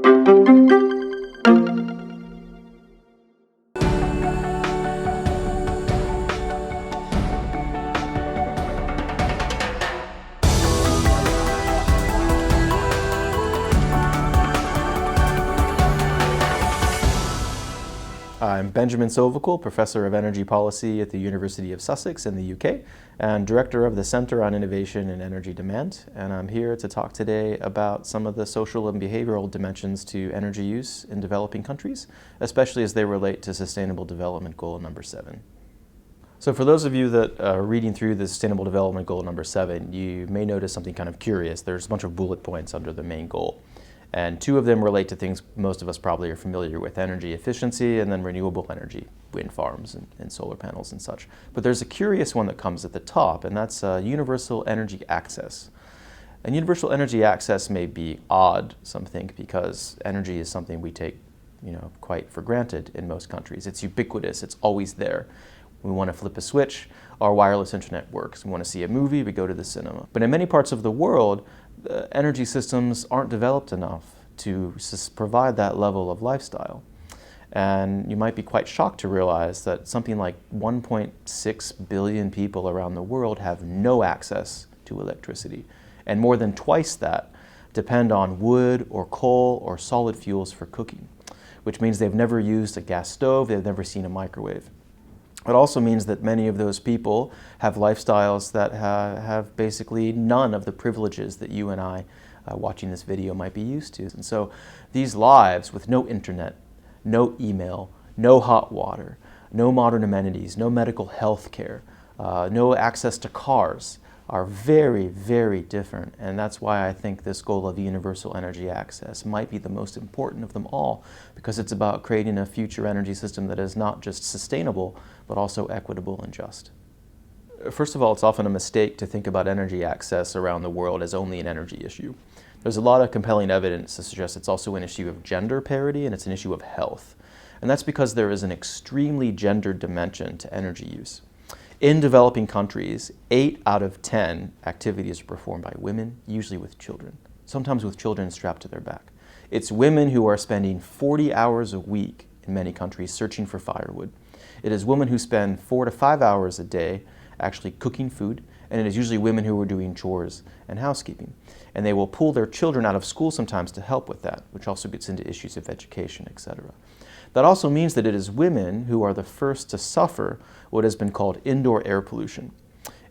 I'm Benjamin Sovacool, Professor of Energy Policy at the University of Sussex in the UK and Director of the Centre on Innovation and Energy Demand. And I'm here to talk today about some of the social and behavioural dimensions to energy use in developing countries, especially as they relate to Sustainable Development Goal number 7. So for those of you that are reading through the Sustainable Development Goal number 7, you may notice something kind of curious. There's a bunch of bullet points under the main goal. And 2 of them relate to things most of us probably are familiar with: energy efficiency and then renewable energy, wind farms and solar panels and such. But there's a curious one that comes at the top, and that's universal energy access. And universal energy access may be odd, some think, because energy is something we take quite for granted in most countries. It's ubiquitous, it's always there. We want to flip a switch, our wireless internet works. We want to see a movie, we go to the cinema. But in many parts of the world, energy systems aren't developed enough to provide that level of lifestyle. And you might be quite shocked to realize that something like 1.6 billion people around the world have no access to electricity. And more than twice that depend on wood or coal or solid fuels for cooking, which means they've never used a gas stove, they've never seen a microwave. It also means that many of those people have lifestyles that have basically none of the privileges that you and I watching this video might be used to. And so these lives with no internet, no email, no hot water, no modern amenities, no medical health care, no access to cars are very, very different. And that's why I think this goal of universal energy access might be the most important of them all, because it's about creating a future energy system that is not just sustainable, but also equitable and just. First of all, it's often a mistake to think about energy access around the world as only an energy issue. There's a lot of compelling evidence to suggest it's also an issue of gender parity and it's an issue of health. And that's because there is an extremely gendered dimension to energy use. In developing countries, 8 out of 10 activities are performed by women, usually with children, sometimes with children strapped to their back. It's women who are spending 40 hours a week in many countries searching for firewood. It is women who spend 4 to 5 hours a day actually cooking food, and it is usually women who are doing chores and housekeeping. And they will pull their children out of school sometimes to help with that, which also gets into issues of education, etc. That also means that it is women who are the first to suffer what has been called indoor air pollution.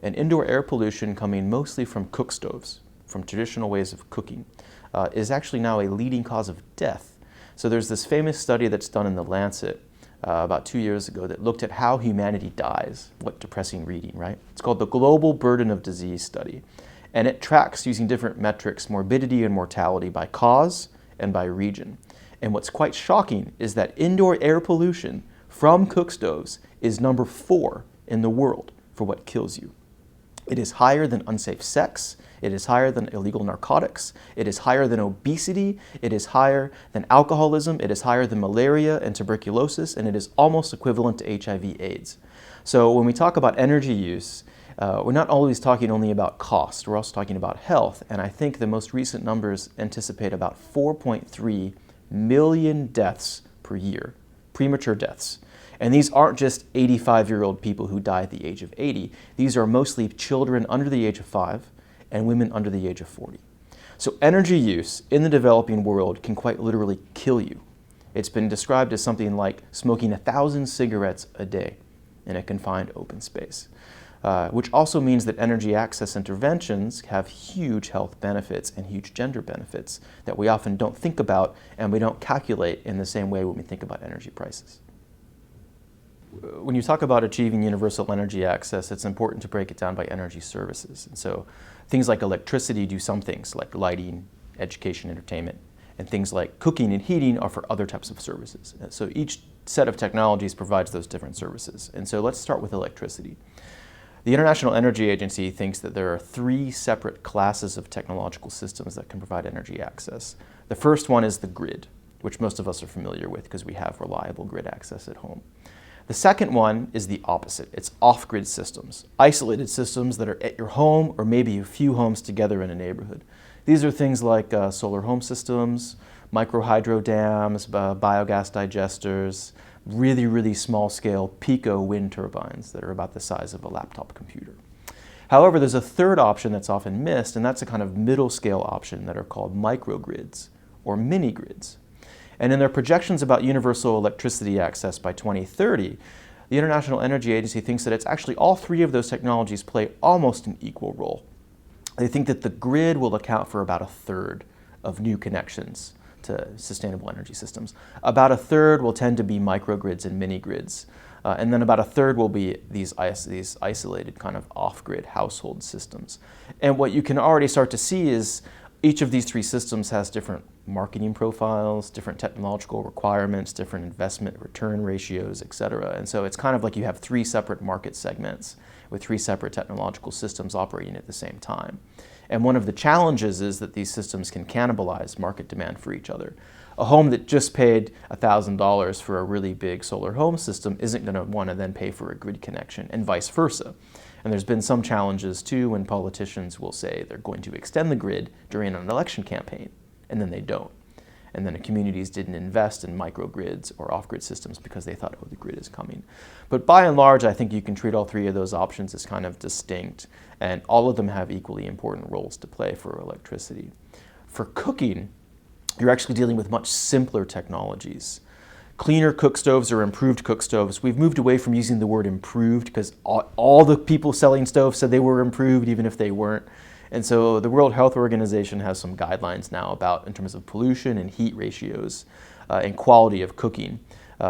And indoor air pollution, coming mostly from cookstoves, from traditional ways of cooking, is actually now a leading cause of death. So there's this famous study that's done in The Lancet about 2 years ago that looked at how humanity dies. What depressing reading, right? It's called the Global Burden of Disease Study. And it tracks, using different metrics, morbidity and mortality by cause and by region. And what's quite shocking is that indoor air pollution from cookstoves is number 4 in the world for what kills you. It is higher than unsafe sex, it is higher than illegal narcotics, it is higher than obesity, it is higher than alcoholism, it is higher than malaria and tuberculosis, and it is almost equivalent to HIV/AIDS. So when we talk about energy use, we're not always talking only about cost, we're also talking about health. And I think the most recent numbers anticipate about 4.3 million deaths per year, premature deaths. And these aren't just 85-year-old people who die at the age of 80. These are mostly children under the age of 5 and women under the age of 40. So energy use in the developing world can quite literally kill you. It's been described as something like smoking 1,000 cigarettes a day in a confined open space. Which also means that energy access interventions have huge health benefits and huge gender benefits that we often don't think about and we don't calculate in the same way when we think about energy prices. When you talk about achieving universal energy access, it's important to break it down by energy services. And so things like electricity do some things, like lighting, education, entertainment, and things like cooking and heating are for other types of services. So each set of technologies provides those different services. And so let's start with electricity. The International Energy Agency thinks that there are 3 separate classes of technological systems that can provide energy access. The first one is the grid, which most of us are familiar with because we have reliable grid access at home. The second one is the opposite. It's off-grid systems, isolated systems that are at your home or maybe a few homes together in a neighborhood. These are things like solar home systems, micro hydro dams, biogas digesters, really, really small scale pico wind turbines that are about the size of a laptop computer. However, there's a third option that's often missed, and that's a kind of middle scale option that are called microgrids or mini grids. And in their projections about universal electricity access by 2030, the International Energy Agency thinks that it's actually all three of those technologies play almost an equal role. They think that the grid will account for about a third of new connections to sustainable energy systems. About a third will tend to be microgrids and mini-grids. And then about a third will be these isolated kind of off-grid household systems. And what you can already start to see is each of these three systems has different marketing profiles, different technological requirements, different investment return ratios, et cetera. And so it's kind of like you have three separate market segments with three separate technological systems operating at the same time. And one of the challenges is that these systems can cannibalize market demand for each other. A home that just paid $1,000 for a really big solar home system isn't going to want to then pay for a grid connection, and vice versa. And there's been some challenges too when politicians will say they're going to extend the grid during an election campaign, and then they don't. And then the communities didn't invest in microgrids or off-grid systems because they thought, oh, the grid is coming. But by and large, I think you can treat all three of those options as kind of distinct, and all of them have equally important roles to play for electricity. For cooking, you're actually dealing with much simpler technologies. Cleaner cookstoves or improved cookstoves. We've moved away from using the word improved because all the people selling stoves said they were improved even if they weren't. And so the World Health Organization has some guidelines now about in terms of pollution and heat ratios and quality of cooking.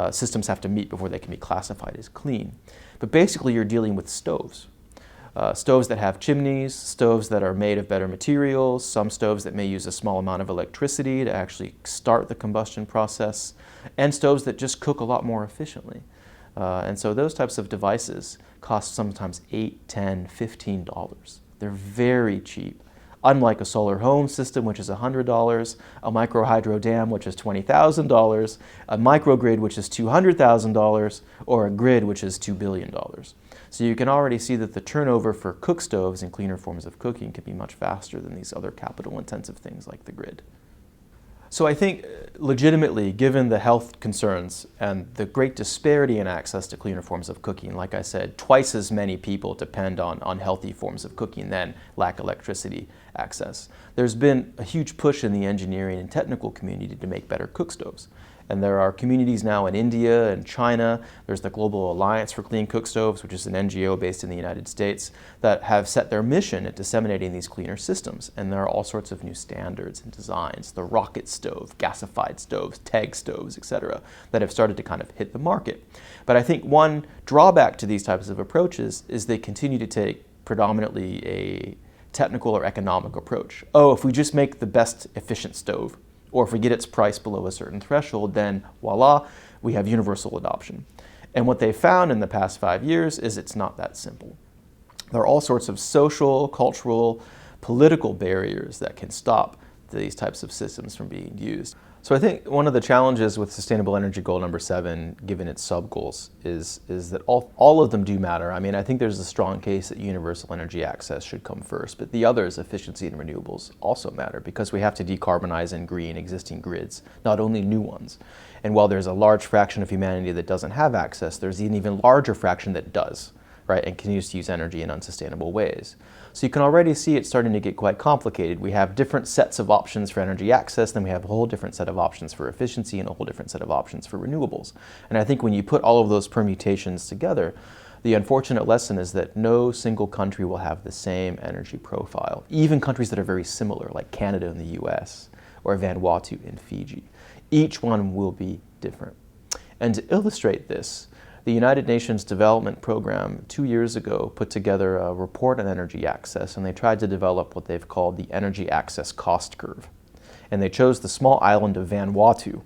Systems have to meet before they can be classified as clean. But basically you're dealing with stoves. Stoves that have chimneys, stoves that are made of better materials, some stoves that may use a small amount of electricity to actually start the combustion process, and stoves that just cook a lot more efficiently. And so those types of devices cost sometimes $8, $10, $15. They're very cheap. Unlike a solar home system, which is $100, a micro hydro dam, which is $20,000, a microgrid, which is $200,000, or a grid, which is $2 billion. So you can already see that the turnover for cook stoves and cleaner forms of cooking can be much faster than these other capital-intensive things like the grid. So I think legitimately, given the health concerns and the great disparity in access to cleaner forms of cooking, like I said, twice as many people depend on unhealthy forms of cooking than lack electricity access. There's been a huge push in the engineering and technical community to make better cookstoves. And there are communities now in India and China. There's the Global Alliance for Clean Cookstoves, which is an NGO based in the United States, that have set their mission at disseminating these cleaner systems. And there are all sorts of new standards and designs, the rocket stove, gasified stoves, TEG stoves, etc., that have started to kind of hit the market. But I think one drawback to these types of approaches is they continue to take predominantly a technical or economic approach. Oh, if we just make the best efficient stove, or if we get its price below a certain threshold, then voila, we have universal adoption. And what they found in the past 5 years is it's not that simple. There are all sorts of social, cultural, political barriers that can stop these types of systems from being used. So I think one of the challenges with Sustainable Energy Goal number 7, given its sub-goals, is that all of them do matter. I mean, I think there's a strong case that universal energy access should come first, but the others, efficiency and renewables, also matter because we have to decarbonize and green existing grids, not only new ones. And while there's a large fraction of humanity that doesn't have access, there's an even larger fraction that does, right, and continues to use energy in unsustainable ways. So you can already see it's starting to get quite complicated. We have different sets of options for energy access, then we have a whole different set of options for efficiency and a whole different set of options for renewables. And I think when you put all of those permutations together, the unfortunate lesson is that no single country will have the same energy profile, even countries that are very similar, like Canada and the US, or Vanuatu in Fiji. Each one will be different. And to illustrate this, the United Nations Development Program 2 years ago put together a report on energy access, and they tried to develop what they've called the energy access cost curve. And they chose the small island of Vanuatu,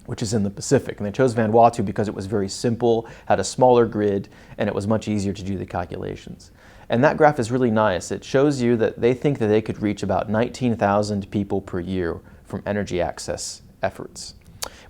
which is in the Pacific. And they chose Vanuatu because it was very simple, had a smaller grid, and it was much easier to do the calculations. And that graph is really nice. It shows you that they think that they could reach about 19,000 people per year from energy access efforts.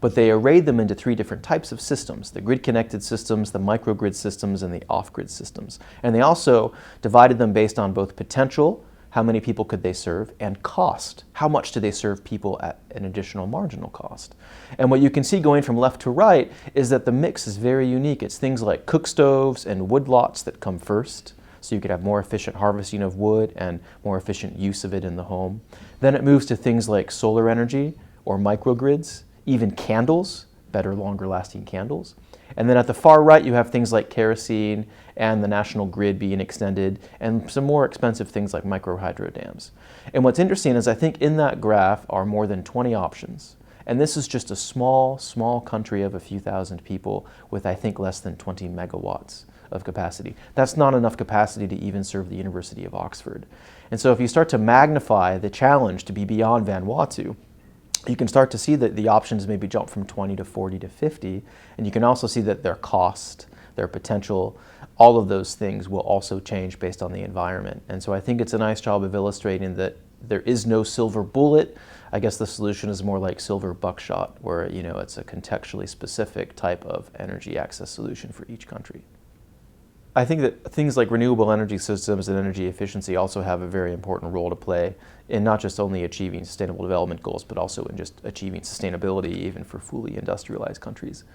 But they arrayed them into 3 different types of systems: the grid-connected systems, the microgrid systems, and the off-grid systems. And they also divided them based on both potential how many people could they serve, and cost. How much do they serve people at an additional marginal cost? And what you can see going from left to right is that the mix is very unique. It's things like cookstoves and woodlots that come first, so you could have more efficient harvesting of wood and more efficient use of it in the home. Then it moves to things like solar energy or microgrids, even candles, better, longer lasting candles. And then at the far right, you have things like kerosene and the national grid being extended, and some more expensive things like micro-hydro dams. And what's interesting is I think in that graph are more than 20 options. And this is just a small country of a few thousand people with, I think, less than 20 megawatts of capacity. That's not enough capacity to even serve the University of Oxford. And so if you start to magnify the challenge to be beyond Vanuatu, you can start to see that the options maybe jump from 20 to 40 to 50, and you can also see that their cost, their potential, all of those things will also change based on the environment. And so I think it's a nice job of illustrating that there is no silver bullet. I guess the solution is more like silver buckshot, where it's a contextually specific type of energy access solution for each country. I think that things like renewable energy systems and energy efficiency also have a very important role to play in not just only achieving sustainable development goals, but also in just achieving sustainability even for fully industrialized countries.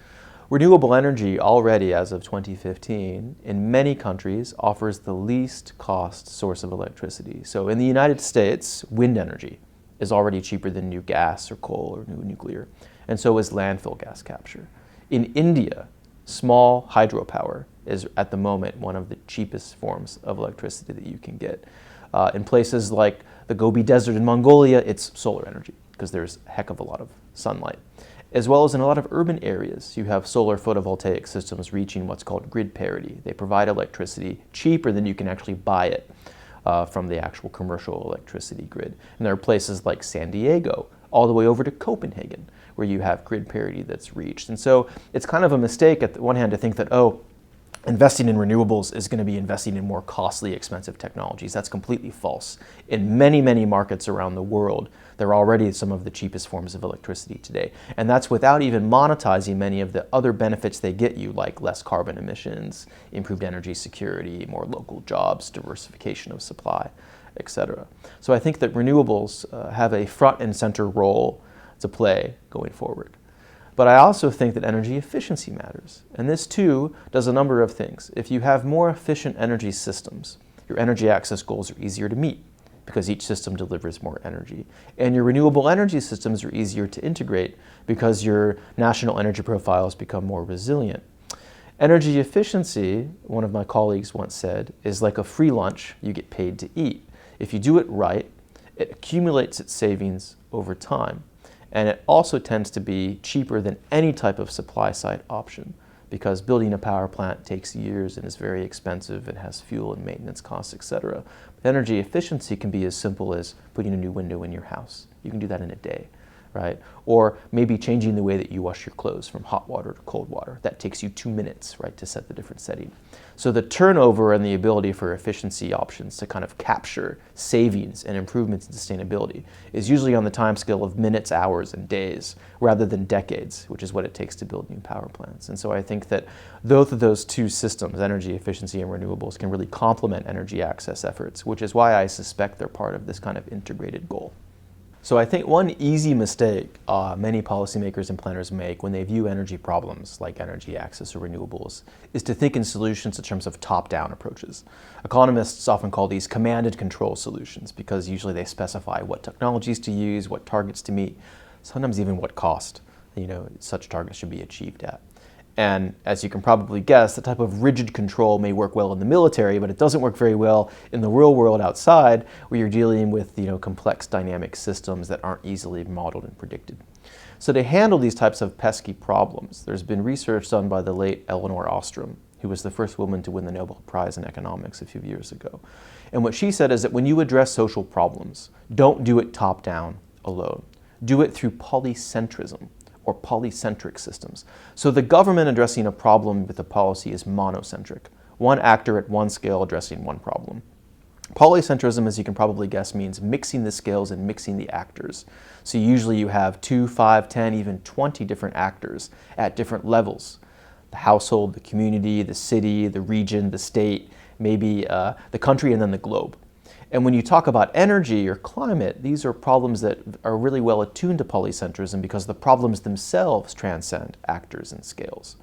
Renewable energy already, as of 2015, in many countries offers the least cost source of electricity. So in the United States, wind energy is already cheaper than new gas or coal or new nuclear, and so is landfill gas capture. In India, small hydropower is at the moment one of the cheapest forms of electricity that you can get. In places like the Gobi Desert in Mongolia, it's solar energy because there's a heck of a lot of sunlight. As well as in a lot of urban areas, you have solar photovoltaic systems reaching what's called grid parity. They provide electricity cheaper than you can actually buy it from the actual commercial electricity grid. And there are places like San Diego, all the way over to Copenhagen, where you have grid parity that's reached. And so it's kind of a mistake at the one hand to think that, investing in renewables is going to be investing in more costly, expensive technologies. That's completely false. In many, many markets around the world, there are already some of the cheapest forms of electricity today. And that's without even monetizing many of the other benefits they get you, like less carbon emissions, improved energy security, more local jobs, diversification of supply, etc. So I think that renewables have a front and center role to play going forward. But I also think that energy efficiency matters. And this too does a number of things. If you have more efficient energy systems, your energy access goals are easier to meet because each system delivers more energy. And your renewable energy systems are easier to integrate because your national energy profiles become more resilient. Energy efficiency, one of my colleagues once said, is like a free lunch you get paid to eat. If you do it right, it accumulates its savings over time. And it also tends to be cheaper than any type of supply-side option because building a power plant takes years and is very expensive and has fuel and maintenance costs, etc. But energy efficiency can be as simple as putting a new window in your house. You can do that in a day, right? Or maybe changing the way that you wash your clothes from hot water to cold water. That takes you 2 minutes, right, to set the different setting. So the turnover and the ability for efficiency options to kind of capture savings and improvements in sustainability is usually on the time scale of minutes, hours, and days, rather than decades, which is what it takes to build new power plants. And so I think that both of those two systems, energy efficiency and renewables, can really complement energy access efforts, which is why I suspect they're part of this kind of integrated goal. So I think one easy mistake many policymakers and planners make when they view energy problems like energy access or renewables is to think in solutions in terms of top-down approaches. Economists often call these command and control solutions because usually they specify what technologies to use, what targets to meet, sometimes even what cost such targets should be achieved at. And as you can probably guess, the type of rigid control may work well in the military, but it doesn't work very well in the real world outside, where you're dealing with complex dynamic systems that aren't easily modeled and predicted. So to handle these types of pesky problems, there's been research done by the late Elinor Ostrom, who was the first woman to win the Nobel Prize in economics a few years ago. And what she said is that when you address social problems, don't do it top-down alone. Do it through polycentrism, or polycentric systems. So the government addressing a problem with a policy is monocentric, one actor at one scale addressing one problem. Polycentrism, as you can probably guess, means mixing the scales and mixing the actors. So usually you have 2, 5, 10, even 20 different actors at different levels. The household, the community, the city, the region, the state, maybe the country, and then the globe. And when you talk about energy or climate, these are problems that are really well attuned to polycentrism because the problems themselves transcend actors and scales.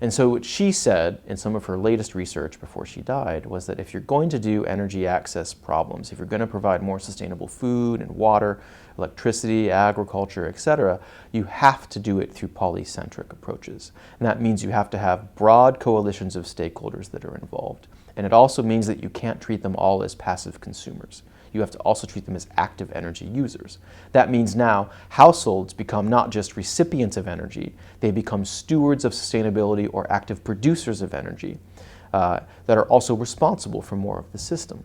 And so what she said in some of her latest research before she died was that if you're going to do energy access problems, if you're going to provide more sustainable food and water, electricity, agriculture, etc., you have to do it through polycentric approaches. And that means you have to have broad coalitions of stakeholders that are involved. And it also means that you can't treat them all as passive consumers. You have to also treat them as active energy users. That means now households become not just recipients of energy, they become stewards of sustainability or active producers of energy that are also responsible for more of the system.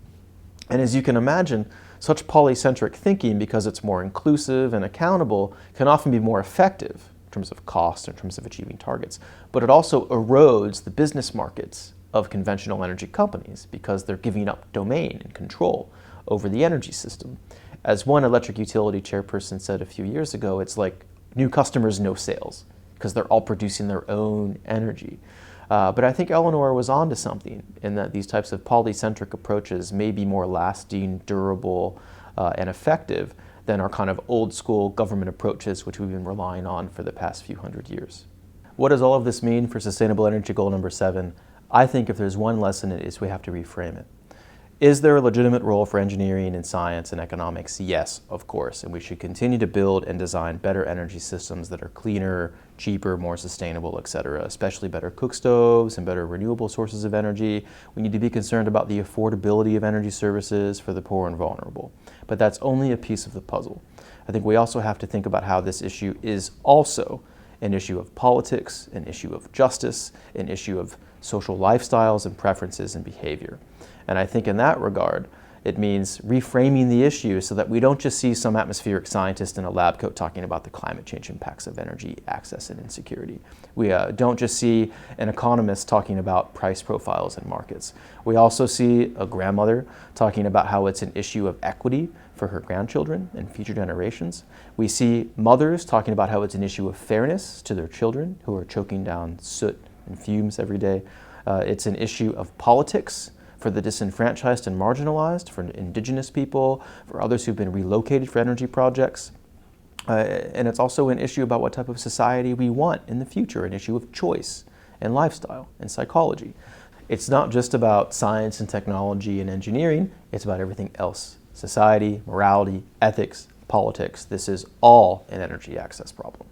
And as you can imagine, such polycentric thinking, because it's more inclusive and accountable, can often be more effective in terms of cost, in terms of achieving targets. But it also erodes the business markets of conventional energy companies because they're giving up domain and control over the energy system. As one electric utility chairperson said a few years ago, it's like new customers, no sales, because they're all producing their own energy. But I think Eleanor was onto something in that these types of polycentric approaches may be more lasting, durable, and effective than our kind of old school government approaches which we've been relying on for the past few hundred years. What does all of this mean for sustainable energy goal number 7? I think if there's one lesson, it is we have to reframe it. Is there a legitimate role for engineering and science and economics? Yes, of course, and we should continue to build and design better energy systems that are cleaner, cheaper, more sustainable, etc., especially better cookstoves and better renewable sources of energy. We need to be concerned about the affordability of energy services for the poor and vulnerable. But that's only a piece of the puzzle. I think we also have to think about how this issue is also an issue of politics, an issue of justice, an issue of social lifestyles and preferences and behavior. And I think in that regard, it means reframing the issue so that we don't just see some atmospheric scientist in a lab coat talking about the climate change impacts of energy access and insecurity. We don't just see an economist talking about price profiles and markets. We also see a grandmother talking about how it's an issue of equity for her grandchildren and future generations. We see mothers talking about how it's an issue of fairness to their children who are choking down soot and fumes every day. It's an issue of politics for the disenfranchised and marginalized, for indigenous people, for others who've been relocated for energy projects. And it's also an issue about what type of society we want in the future, an issue of choice and lifestyle and psychology. It's not just about science and technology and engineering, it's about everything else. Society, morality, ethics, politics. This is all an energy access problem.